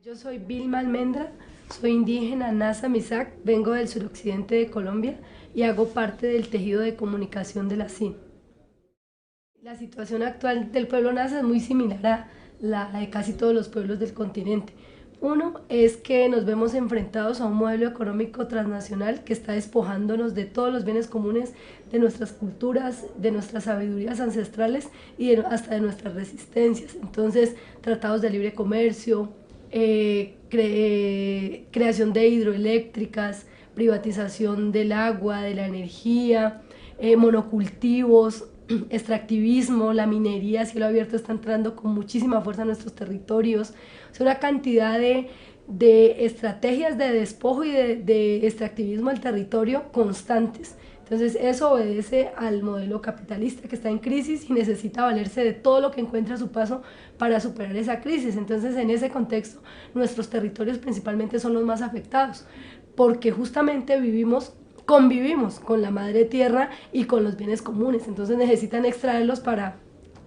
Yo soy Vilma Almendra, soy indígena Nasa Misac, vengo del suroccidente de Colombia y hago parte del tejido de comunicación de la CIN. La situación actual del pueblo Nasa es muy similar a la de casi todos los pueblos del continente. Uno es que nos vemos enfrentados a un modelo económico transnacional que está despojándonos de todos los bienes comunes, de nuestras culturas, de nuestras sabidurías ancestrales y hasta de nuestras resistencias. Entonces, tratados de libre comercio, creación de hidroeléctricas, privatización del agua, de la energía, monocultivos, extractivismo, la minería a cielo abierto está entrando con muchísima fuerza a nuestros territorios. O sea, una cantidad de estrategias de despojo y de extractivismo del territorio constantes. Entonces eso obedece al modelo capitalista que está en crisis y necesita valerse de todo lo que encuentra a su paso para superar esa crisis. Entonces en ese contexto nuestros territorios principalmente son los más afectados porque justamente convivimos con la madre tierra y con los bienes comunes, entonces necesitan extraerlos para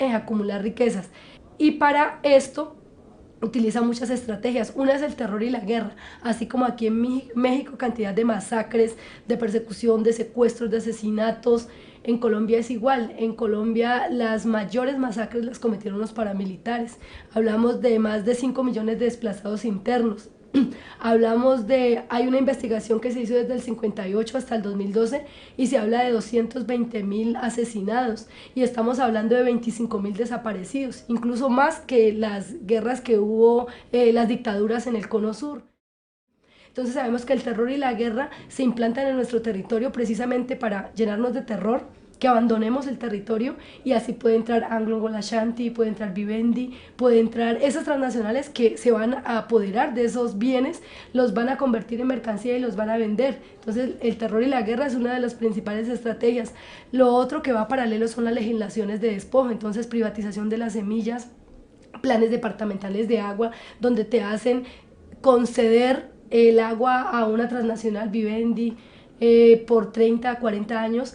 acumular riquezas. Y para esto utiliza muchas estrategias. Una es el terror y la guerra, así como aquí en México cantidad de masacres, de persecución, de secuestros, de asesinatos. En Colombia es igual, en Colombia las mayores masacres las cometieron los paramilitares. Hablamos de más de 5 millones de desplazados internos. Hay una investigación que se hizo desde el 58 hasta el 2012 y se habla de 220.000 asesinados y estamos hablando de 25.000 desaparecidos, incluso más que las guerras que hubo, las dictaduras en el Cono Sur. Entonces sabemos que el terror y la guerra se implantan en nuestro territorio precisamente para llenarnos de terror, que abandonemos el territorio y así puede entrar Anglo Ashanti, puede entrar Vivendi, puede entrar esas transnacionales que se van a apoderar de esos bienes, los van a convertir en mercancía y los van a vender. Entonces el terror y la guerra es una de las principales estrategias. Lo otro que va paralelo son las legislaciones de despojo, entonces privatización de las semillas, planes departamentales de agua donde te hacen conceder el agua a una transnacional Vivendi por 30 a 40 años,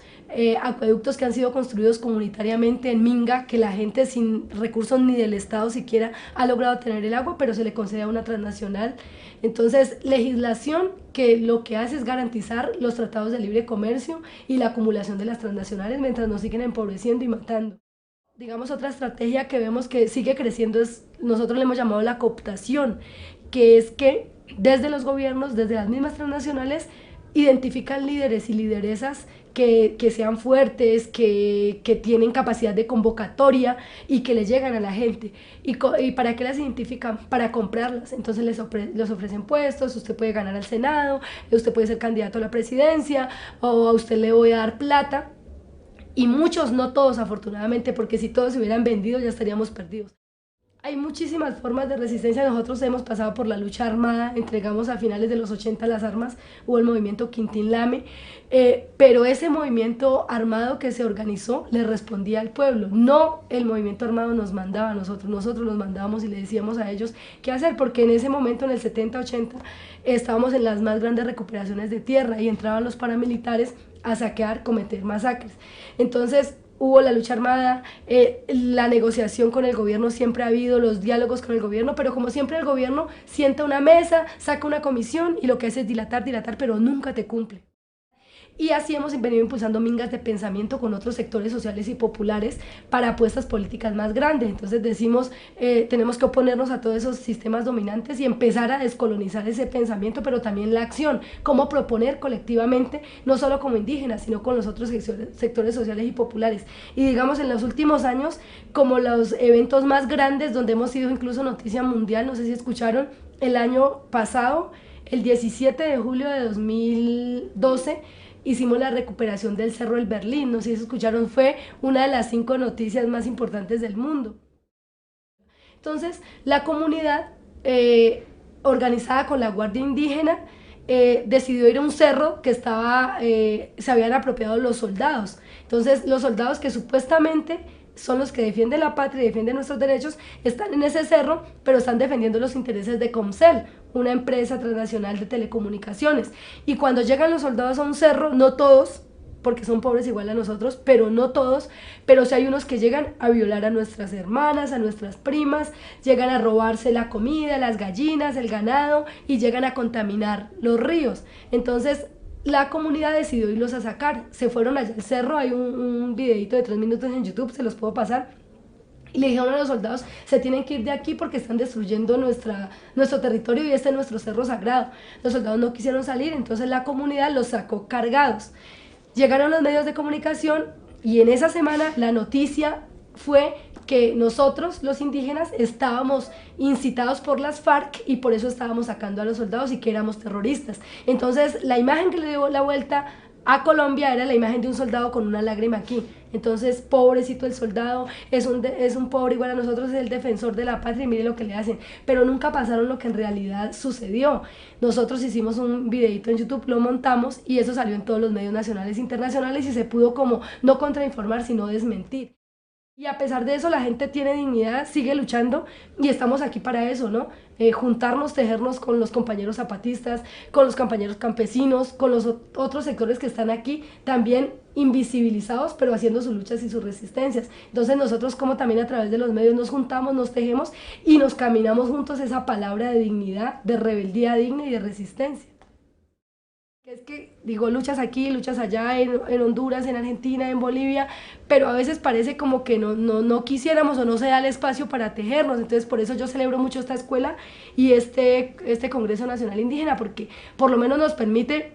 acueductos que han sido construidos comunitariamente en Minga, que la gente sin recursos ni del Estado siquiera ha logrado tener el agua, pero se le concede a una transnacional. Entonces, legislación que lo que hace es garantizar los tratados de libre comercio y la acumulación de las transnacionales mientras nos siguen empobreciendo y matando. Digamos, otra estrategia que vemos que sigue creciendo nosotros le hemos llamado la cooptación, que es que desde los gobiernos, desde las mismas transnacionales, identifican líderes y lideresas que sean fuertes, que tienen capacidad de convocatoria y que le llegan a la gente. ¿Y para qué las identifican? Para comprarlas. Entonces les ofrecen puestos, usted puede ganar al Senado, usted puede ser candidato a la presidencia, o a usted le voy a dar plata. Y muchos, no todos afortunadamente, porque si todos se hubieran vendido ya estaríamos perdidos. Hay muchísimas formas de resistencia, nosotros hemos pasado por la lucha armada, entregamos a finales de los 80 las armas, hubo el movimiento Quintín Lame, pero ese movimiento armado que se organizó le respondía al pueblo, no el movimiento armado nos mandaba a nosotros los mandábamos y le decíamos a ellos qué hacer, porque en ese momento, en el 70-80, estábamos en las más grandes recuperaciones de tierra y entraban los paramilitares a saquear, cometer masacres. Entonces, hubo la lucha armada, la negociación con el gobierno siempre ha habido, los diálogos con el gobierno, pero como siempre el gobierno sienta una mesa, saca una comisión y lo que hace es dilatar, pero nunca te cumple. Y así hemos venido impulsando mingas de pensamiento con otros sectores sociales y populares para apuestas políticas más grandes. Entonces decimos, tenemos que oponernos a todos esos sistemas dominantes y empezar a descolonizar ese pensamiento, pero también la acción, cómo proponer colectivamente, no solo como indígenas, sino con los otros sectores sociales y populares. Y digamos, en los últimos años, como los eventos más grandes, donde hemos sido incluso noticia mundial, no sé si escucharon, el año pasado, el 17 de julio de 2012, hicimos la recuperación del Cerro del Berlín, no sé si escucharon, fue una de las 5 noticias más importantes del mundo. Entonces, la comunidad, organizada con la Guardia Indígena, decidió ir a un cerro que se habían apropiado los soldados. Entonces, los soldados que supuestamente son los que defienden la patria y defienden nuestros derechos, están en ese cerro, pero están defendiendo los intereses de Comcel, una empresa transnacional de telecomunicaciones. Y cuando llegan los soldados a un cerro, no todos, porque son pobres igual a nosotros, pero no todos, pero sí hay unos que llegan a violar a nuestras hermanas, a nuestras primas, llegan a robarse la comida, las gallinas, el ganado y llegan a contaminar los ríos. Entonces la comunidad decidió irlos a sacar, se fueron allá al cerro, hay un videito de 3 minutos en YouTube, se los puedo pasar, y le dijeron a los soldados, se tienen que ir de aquí porque están destruyendo nuestro territorio y este es nuestro cerro sagrado. Los soldados no quisieron salir, entonces la comunidad los sacó cargados. Llegaron los medios de comunicación y en esa semana la noticia fue que nosotros, los indígenas, estábamos incitados por las FARC y por eso estábamos sacando a los soldados y que éramos terroristas. Entonces la imagen que le dio la vuelta a Colombia era la imagen de un soldado con una lágrima aquí. Entonces, pobrecito el soldado, es un pobre igual a nosotros, es el defensor de la patria y mire lo que le hacen. Pero nunca pasaron lo que en realidad sucedió. Nosotros hicimos un videito en YouTube, lo montamos y eso salió en todos los medios nacionales e internacionales y se pudo como no contrainformar, sino desmentir. Y a pesar de eso, la gente tiene dignidad, sigue luchando y estamos aquí para eso, ¿no? Juntarnos, tejernos con los compañeros zapatistas, con los compañeros campesinos, con los otros sectores que están aquí, también invisibilizados, pero haciendo sus luchas y sus resistencias. Entonces nosotros como también a través de los medios nos juntamos, nos tejemos y nos caminamos juntos esa palabra de dignidad, de rebeldía digna y de resistencia. Es que digo, luchas aquí, luchas allá, en Honduras, en Argentina, en Bolivia, pero a veces parece como que no quisiéramos o no se da el espacio para tejernos. Entonces por eso yo celebro mucho esta escuela y este Congreso Nacional Indígena, porque por lo menos nos permite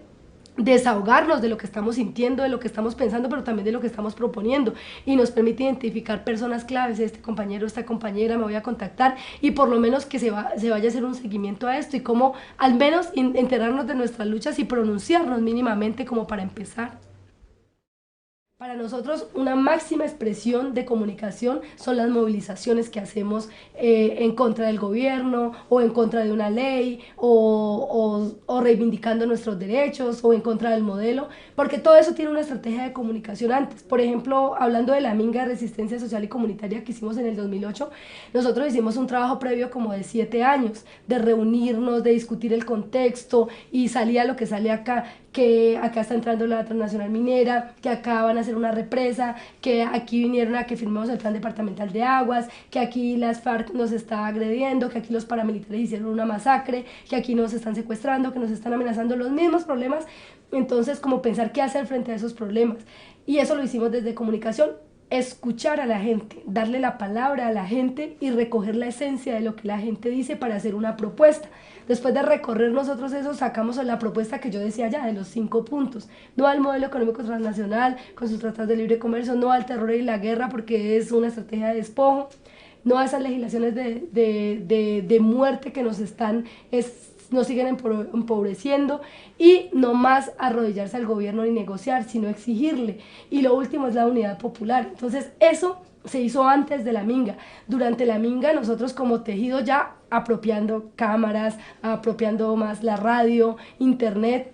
desahogarnos de lo que estamos sintiendo, de lo que estamos pensando, pero también de lo que estamos proponiendo, y nos permite identificar personas claves, este compañero, esta compañera, me voy a contactar, y por lo menos que se vaya a hacer un seguimiento a esto, y cómo al menos enterarnos de nuestras luchas y pronunciarnos mínimamente como para empezar. Para nosotros una máxima expresión de comunicación son las movilizaciones que hacemos en contra del gobierno o en contra de una ley o reivindicando nuestros derechos o en contra del modelo, porque todo eso tiene una estrategia de comunicación antes. Por ejemplo, hablando de la Minga de Resistencia Social y Comunitaria que hicimos en el 2008, nosotros hicimos un trabajo previo como de 7 años, de reunirnos, de discutir el contexto y salía lo que sale acá, que acá está entrando la transnacional minera, que acá van a hacer una represa, que aquí vinieron a que firmemos el plan departamental de aguas, que aquí las FARC nos está agrediendo, que aquí los paramilitares hicieron una masacre, que aquí nos están secuestrando, que nos están amenazando, los mismos problemas. Entonces, como pensar qué hacer frente a esos problemas. Y eso lo hicimos desde comunicación, escuchar a la gente, darle la palabra a la gente y recoger la esencia de lo que la gente dice para hacer una propuesta. Después de recorrer nosotros eso, sacamos la propuesta que yo decía ya, de los 5 puntos. No al modelo económico transnacional, con sus tratados de libre comercio, no al terror y la guerra, porque es una estrategia de despojo, no a esas legislaciones de muerte que nos siguen empobreciendo, y no más arrodillarse al gobierno ni negociar, sino exigirle. Y lo último es la unidad popular. Entonces eso se hizo antes de la Minga. Durante la Minga nosotros como tejido ya apropiando cámaras, apropiando más la radio, internet,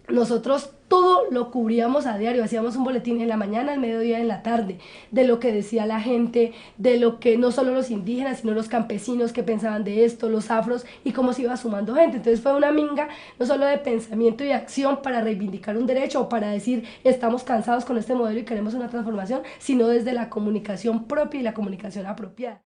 nosotros todo lo cubríamos a diario, hacíamos un boletín en la mañana, al mediodía, en la tarde, de lo que decía la gente, de lo que no solo los indígenas, sino los campesinos que pensaban de esto, los afros, y cómo se iba sumando gente. Entonces fue una Minga no solo de pensamiento y acción para reivindicar un derecho o para decir estamos cansados con este modelo y queremos una transformación, sino desde la comunicación propia y la comunicación apropiada.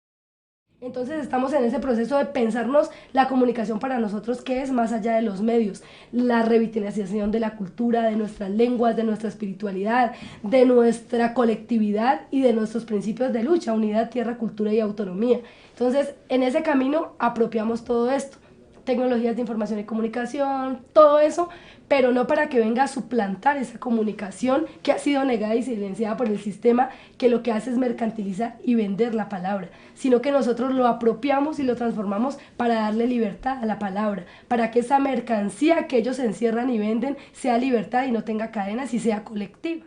Entonces estamos en ese proceso de pensarnos la comunicación para nosotros, que es más allá de los medios, la revitalización de la cultura, de nuestras lenguas, de nuestra espiritualidad, de nuestra colectividad y de nuestros principios de lucha, unidad, tierra, cultura y autonomía. Entonces en ese camino apropiamos todo esto, tecnologías de información y comunicación, todo eso, pero no para que venga a suplantar esa comunicación que ha sido negada y silenciada por el sistema, que lo que hace es mercantilizar y vender la palabra, sino que nosotros lo apropiamos y lo transformamos para darle libertad a la palabra, para que esa mercancía que ellos encierran y venden sea libertad y no tenga cadenas y sea colectiva.